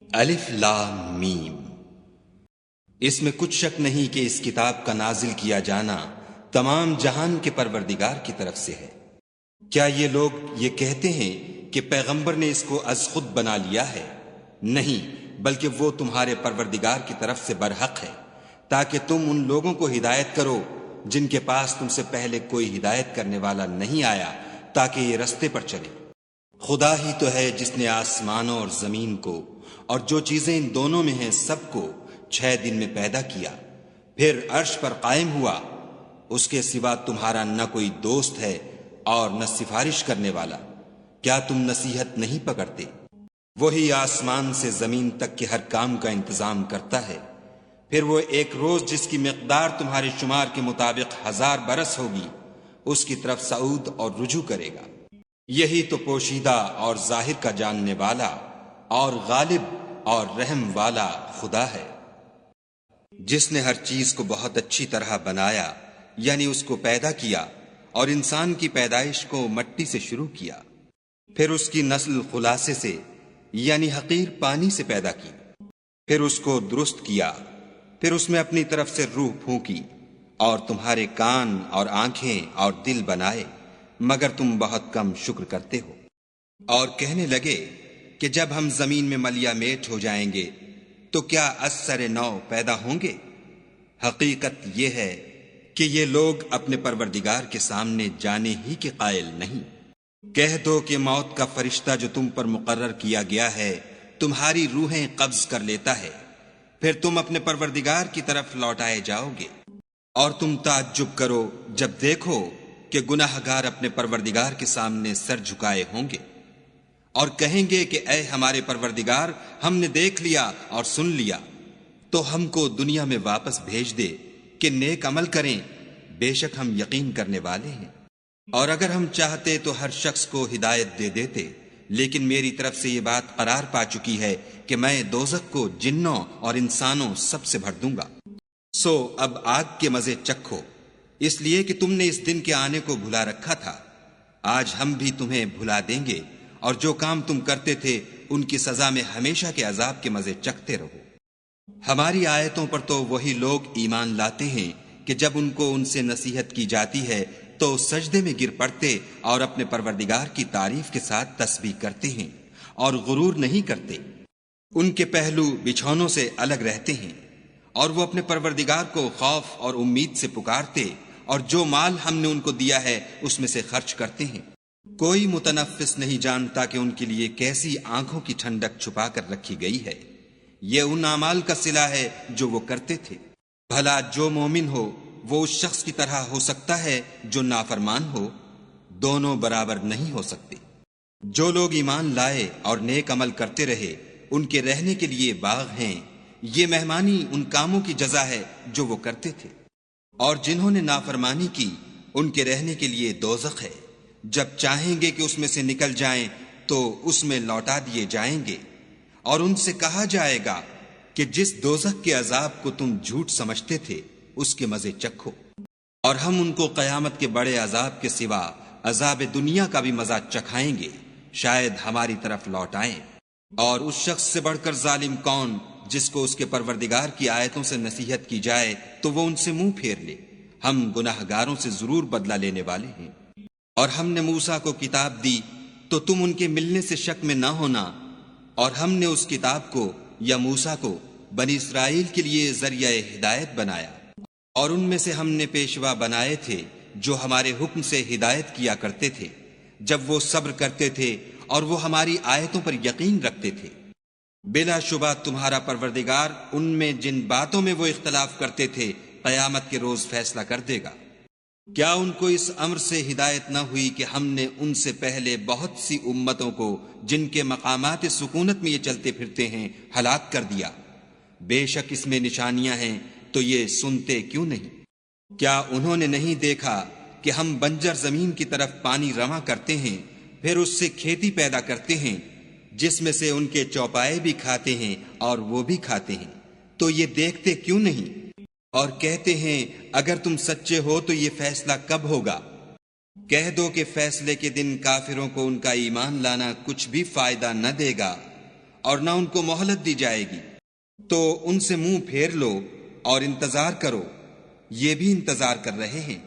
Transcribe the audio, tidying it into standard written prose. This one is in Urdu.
الف لام میم۔ اس میں کچھ شک نہیں کہ اس کتاب کا نازل کیا جانا تمام جہان کے پروردگار کی طرف سے ہے۔ کیا یہ لوگ یہ کہتے ہیں کہ پیغمبر نے اس کو از خود بنا لیا ہے؟ نہیں، بلکہ وہ تمہارے پروردگار کی طرف سے برحق ہے، تاکہ تم ان لوگوں کو ہدایت کرو جن کے پاس تم سے پہلے کوئی ہدایت کرنے والا نہیں آیا، تاکہ یہ رستے پر چلے۔ خدا ہی تو ہے جس نے آسمانوں اور زمین کو اور جو چیزیں ان دونوں میں ہیں سب کو 6 دن میں پیدا کیا، پھر عرش پر قائم ہوا۔ اس کے سوا تمہارا نہ کوئی دوست ہے اور نہ سفارش کرنے والا۔ کیا تم نصیحت نہیں پکڑتے؟ وہی آسمان سے زمین تک کے ہر کام کا انتظام کرتا ہے، پھر وہ ایک روز جس کی مقدار تمہارے شمار کے مطابق 1000 برس ہوگی، اس کی طرف صعود اور رجوع کرے گا۔ یہی تو پوشیدہ اور ظاہر کا جاننے والا اور غالب اور رحم والا خدا ہے، جس نے ہر چیز کو بہت اچھی طرح بنایا، یعنی اس کو پیدا کیا اور انسان کی پیدائش کو مٹی سے شروع کیا، پھر اس کی نسل خلاصے سے یعنی حقیر پانی سے پیدا کی، پھر اس کو درست کیا، پھر اس میں اپنی طرف سے روح پھونکی اور تمہارے کان اور آنکھیں اور دل بنائے، مگر تم بہت کم شکر کرتے ہو۔ اور کہنے لگے کہ جب ہم زمین میں ملیا میٹ ہو جائیں گے تو کیا از سر نو پیدا ہوں گے؟ حقیقت یہ ہے کہ یہ لوگ اپنے پروردگار کے سامنے جانے ہی کے قائل نہیں۔ کہہ دو کہ موت کا فرشتہ جو تم پر مقرر کیا گیا ہے تمہاری روحیں قبض کر لیتا ہے، پھر تم اپنے پروردگار کی طرف لوٹائے جاؤ گے۔ اور تم تعجب کرو جب دیکھو کہ گناہ گار اپنے پروردگار کے سامنے سر جھکائے ہوں گے اور کہیں گے کہ اے ہمارے پروردگار، ہم نے دیکھ لیا اور سن لیا، تو ہم کو دنیا میں واپس بھیج دے کہ نیک عمل کریں، بے شک ہم یقین کرنے والے ہیں۔ اور اگر ہم چاہتے تو ہر شخص کو ہدایت دے دیتے، لیکن میری طرف سے یہ بات قرار پا چکی ہے کہ میں دوزخ کو جنوں اور انسانوں سب سے بھر دوں گا۔ سو اب آگ کے مزے چکھو، اس لیے کہ تم نے اس دن کے آنے کو بھلا رکھا تھا۔ آج ہم بھی تمہیں بھلا دیں گے، اور جو کام تم کرتے تھے ان کی سزا میں ہمیشہ کے عذاب کے مزے چکھتے رہو۔ ہماری آیتوں پر تو وہی لوگ ایمان لاتے ہیں کہ جب ان کو ان سے نصیحت کی جاتی ہے تو سجدے میں گر پڑتے اور اپنے پروردگار کی تعریف کے ساتھ تسبیح کرتے ہیں اور غرور نہیں کرتے۔ ان کے پہلو بچھونوں سے الگ رہتے ہیں، اور وہ اپنے پروردگار کو خوف اور امید سے پکارتے، اور جو مال ہم نے ان کو دیا ہے اس میں سے خرچ کرتے ہیں۔ کوئی متنفس نہیں جانتا کہ ان کے لیے کیسی آنکھوں کی ٹھنڈک چھپا کر رکھی گئی ہے۔ یہ ان اعمال کا صلہ ہے جو وہ کرتے تھے۔ بھلا جو مومن ہو وہ اس شخص کی طرح ہو سکتا ہے جو نافرمان ہو؟ دونوں برابر نہیں ہو سکتے۔ جو لوگ ایمان لائے اور نیک عمل کرتے رہے ان کے رہنے کے لیے باغ ہیں، یہ مہمانی ان کاموں کی جزا ہے جو وہ کرتے تھے۔ اور جنہوں نے نافرمانی کی ان کے رہنے کے لیے دوزخ ہے، جب چاہیں گے کہ اس میں سے نکل جائیں تو اس میں لوٹا دیے جائیں گے، اور ان سے کہا جائے گا کہ جس دوزخ کے عذاب کو تم جھوٹ سمجھتے تھے اس کے مزے چکھو، اور ہم ان کو قیامت کے بڑے عذاب کے سوا عذاب دنیا کا بھی مزہ چکھائیں گے، شاید ہماری طرف لوٹ آئیں۔ اور اس شخص سے بڑھ کر ظالم کون جس کو اس کے پروردگار کی آیتوں سے نصیحت کی جائے تو وہ ان سے منہ پھیر لے۔ ہم گناہ گاروں سے ضرور بدلہ لینے والے ہیں۔ اور ہم نے موسیٰ کو کتاب دی تو تم ان کے ملنے سے شک میں نہ ہونا، اور ہم نے اس کتاب کو یا موسیٰ کو بنی اسرائیل کے لیے ذریعہ ہدایت بنایا، اور ان میں سے ہم نے پیشوا بنائے تھے جو ہمارے حکم سے ہدایت کیا کرتے تھے جب وہ صبر کرتے تھے اور وہ ہماری آیتوں پر یقین رکھتے تھے۔ بلا شبہ تمہارا پروردگار ان میں جن باتوں میں وہ اختلاف کرتے تھے قیامت کے روز فیصلہ کر دے گا۔ کیا ان کو اس امر سے ہدایت نہ ہوئی کہ ہم نے ان سے پہلے بہت سی امتوں کو جن کے مقامات سکونت میں یہ چلتے پھرتے ہیں ہلاک کر دیا؟ بے شک اس میں نشانیاں ہیں، تو یہ سنتے کیوں نہیں؟ کیا انہوں نے نہیں دیکھا کہ ہم بنجر زمین کی طرف پانی رواں کرتے ہیں، پھر اس سے کھیتی پیدا کرتے ہیں جس میں سے ان کے چوپائے بھی کھاتے ہیں اور وہ بھی کھاتے ہیں، تو یہ دیکھتے کیوں نہیں؟ اور کہتے ہیں اگر تم سچے ہو تو یہ فیصلہ کب ہوگا؟ کہہ دو کہ فیصلے کے دن کافروں کو ان کا ایمان لانا کچھ بھی فائدہ نہ دے گا، اور نہ ان کو مہلت دی جائے گی، تو ان سے منہ پھیر لو اور انتظار کرو، یہ بھی انتظار کر رہے ہیں۔